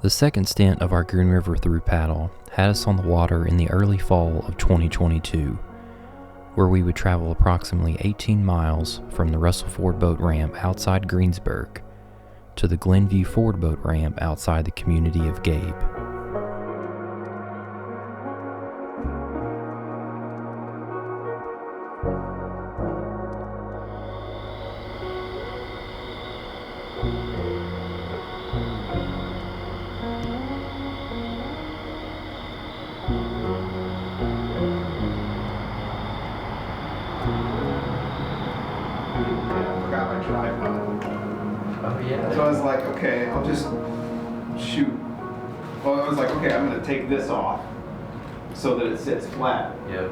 The second stint of our Green River Thru paddle had us on the water in the early fall of 2022, where we would travel approximately 18 miles from the Russell Ford boat ramp outside Greensburg to the Glenview Ford boat ramp outside the community of Gabe. So I was like, okay, I'll just shoot. Well, I was like, okay, I'm going to take this off so that it sits flat. Yep.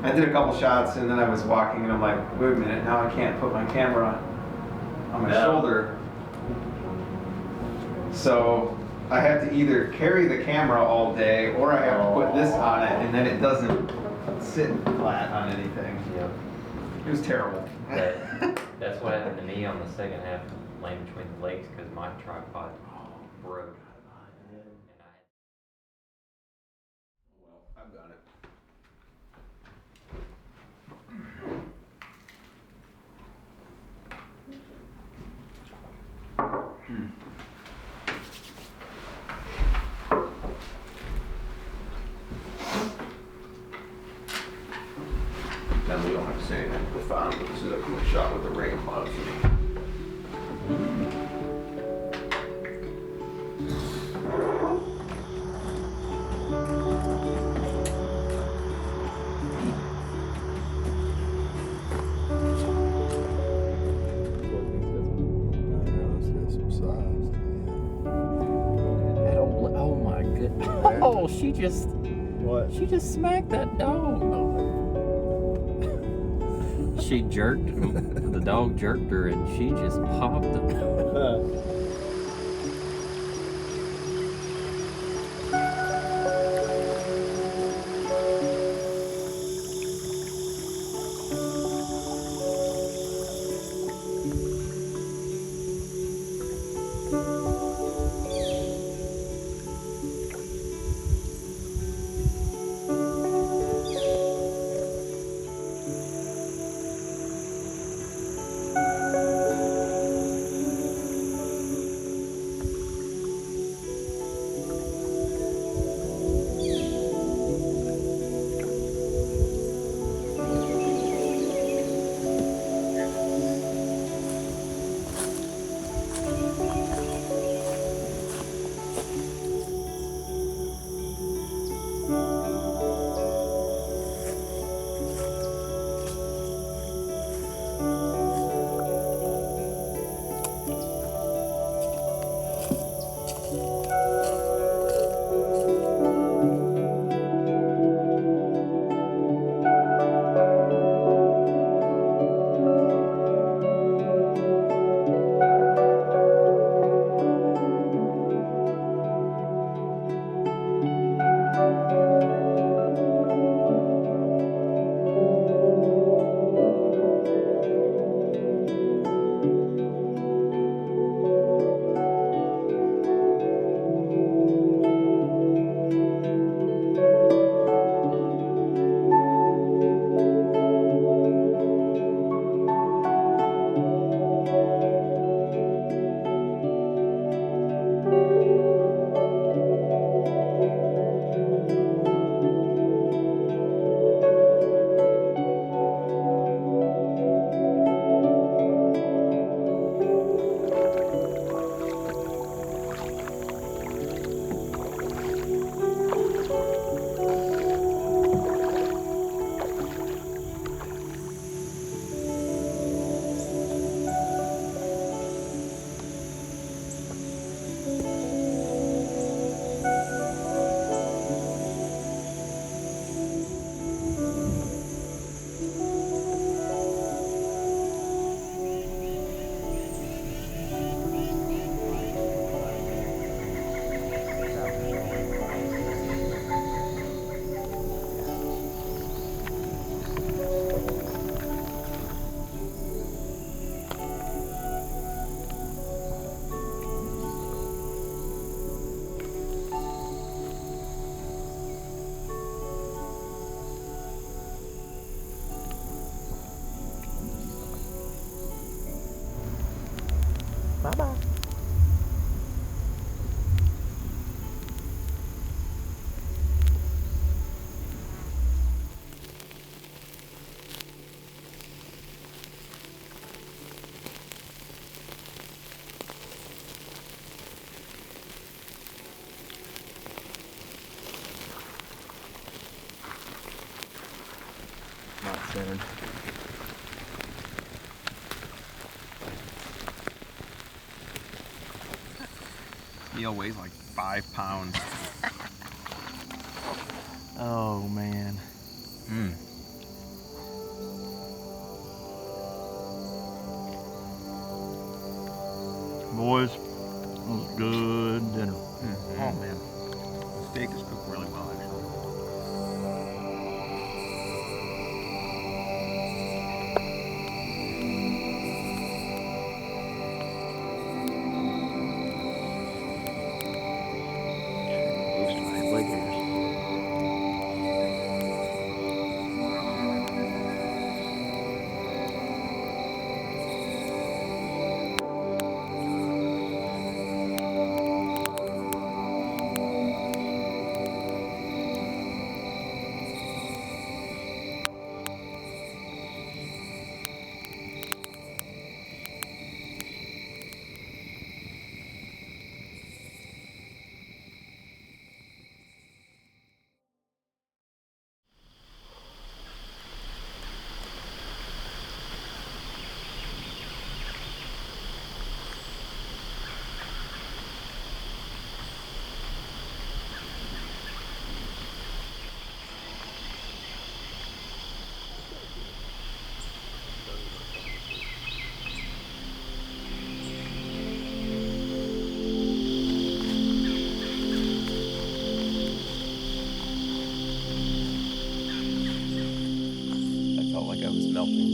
I did a couple shots and then I was walking and I'm like, wait a minute, now I can't put my camera on my shoulder. So I have to either carry the camera all day or I have to put this on it and then it doesn't sit flat on anything. Yep. It was terrible. That's what happened to me on the second half of Land Between the Lakes because my tripod broke. Well, I've got it. Then we don't have to say anything to the phone, but this is a cool shot with the ring above me. Oh my goodness. Oh, she just smacked that dog. She jerked, the dog jerked her and she just popped it. spinning. Eel weighs like 5 pounds. Oh man. Boys, that was good dinner. Oh man, the steak is cooked really well actually. Boost my leg hairs. I felt like I was melting.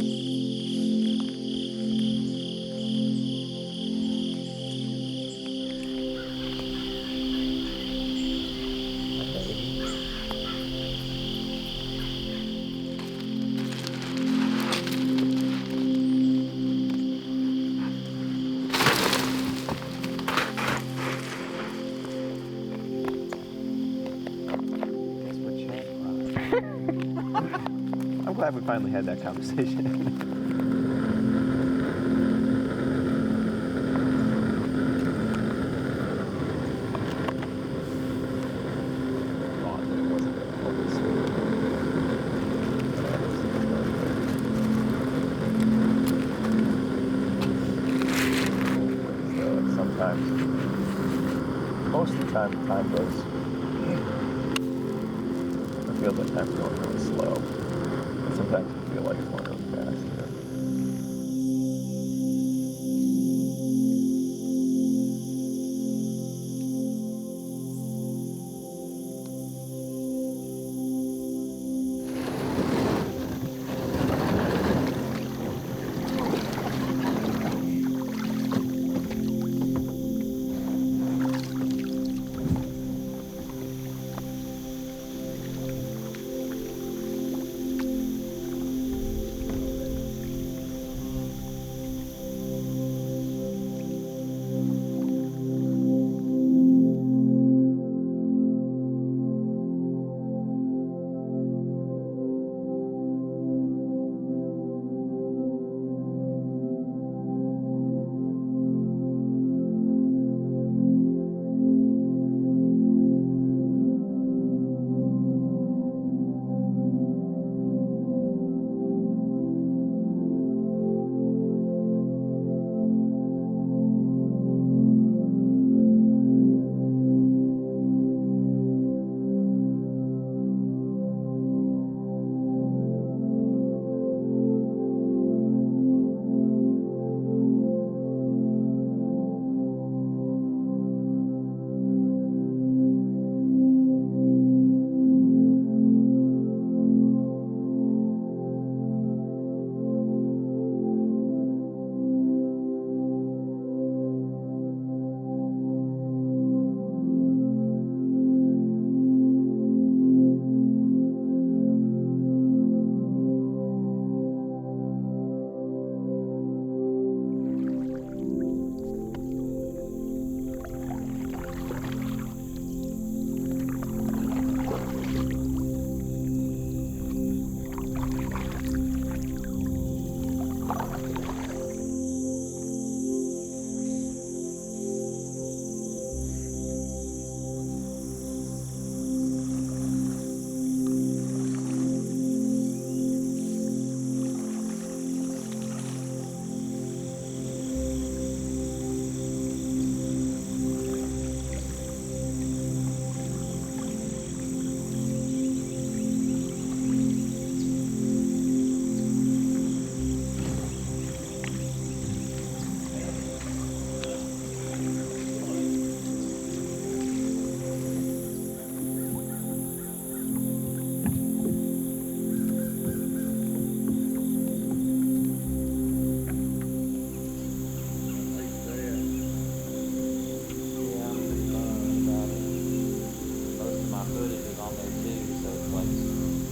I'm glad we finally had that conversation. Sometimes, most of the time goes, it feels like time's going really slow. And sometimes you feel like it's going really fast. You know?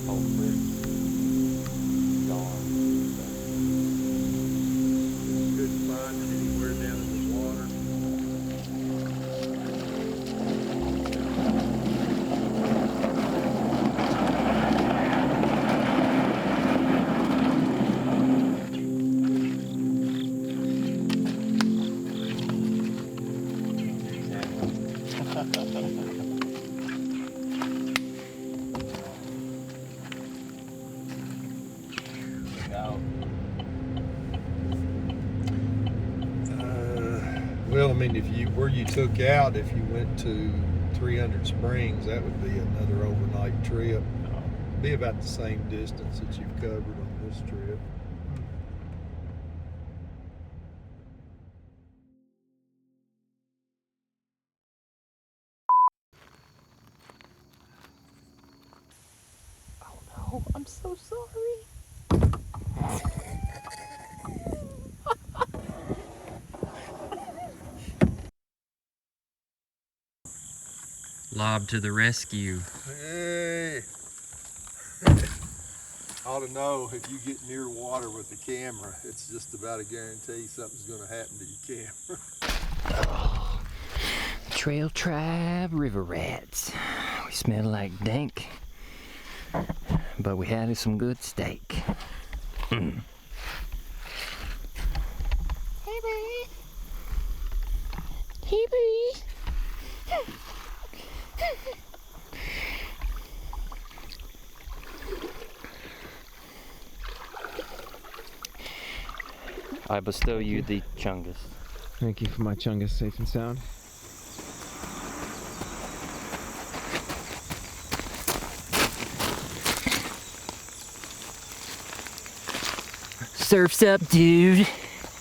whole creek's gone. Couldn't find it anywhere down in the water. Well, I mean, where you took out, if you went to 300 Springs, that would be another overnight trip. Be about the same distance that you've covered on this trip. Oh no, I'm so sorry. Lob to the rescue. Hey! Ought to know if you get near water with the camera, it's just about a guarantee something's going to happen to your camera. Trail Tribe River Rats. We smell like dank, but we had some good steak. Hey, buddy. Hey, buddy. I bestow you the chungus. Thank you for my chungus safe and sound. Surf's up, dude.